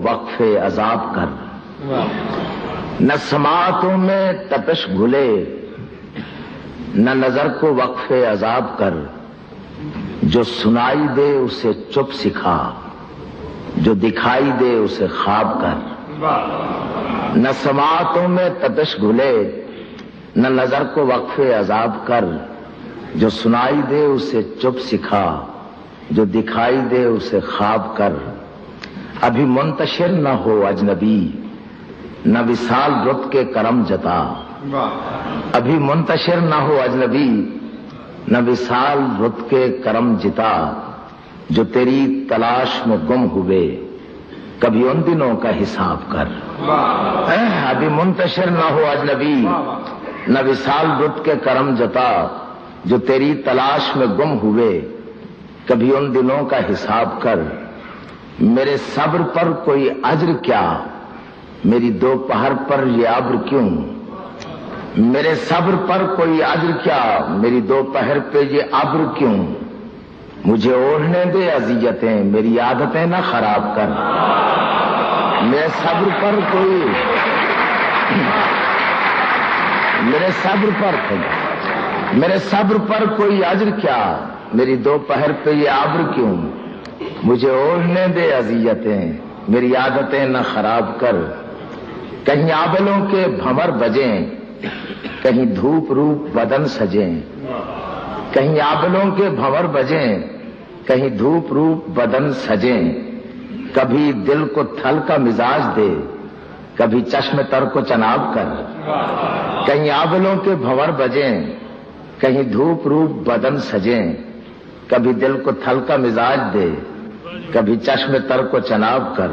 وقف عذاب کر، نہ سماعتوں میں تپش گھلے، نہ نظر کو وقف عذاب کر، جو سنائی دے اسے چپ سکھا، جو دکھائی دے اسے خواب کر۔ نہ سماعتوں میں تپش گھلے، نہ نظر کو وقف عذاب کر، جو سنائی دے اسے چپ سکھا، جو دکھائی دے اسے خواب کر۔ ابھی منتشر نہ ہو اجنبی، نہ وصال رت کے کرم جتا، ابھی منتشر نہ ہو اجنبی، نہ وصال رت کے کرم جتا، جو تیری تلاش میں گم ہوئے کبھی ان دنوں کا حساب کر۔ ابھی منتشر نہ ہو اجنبی، نہ وصال رت کے کرم جتا، جو تیری تلاش میں گم ہوئے کبھی ان دنوں کا حساب کر۔ میرے صبر پر کوئی اجر کیا، میری دوپہر پر یہ ابر کیوں، میرے صبر پر کوئی اجر کیا، میری دوپہر پہ یہ ابر کیوں، مجھے اوڑھنے دے اذیتیں، میری عادتیں نہ خراب کر۔ میرے صبر پر کوئی میرے صبر پر کوئی اجر کیا، میری دوپہر پہ یہ ابر کیوں، مجھے اوڑھنے دے اذیتیں، میری عادتیں نہ خراب کر۔ کہیں آبلوں کے بھمر بجیں، کہیں دھوپ روپ بدن سجیں، کہیں آبلوں کے بھنور بجیں، کہیں دھوپ روپ بدن سجیں، کبھی دل کو تھل کا مزاج دے، کبھی چشم تر کو چناب کر۔ کہیں آبلوں کے بھنور بجیں، کہیں دھوپ روپ بدن سجیں، کبھی دل کو تھل کا مزاج دے، کبھی چشم تر کو چناب کر۔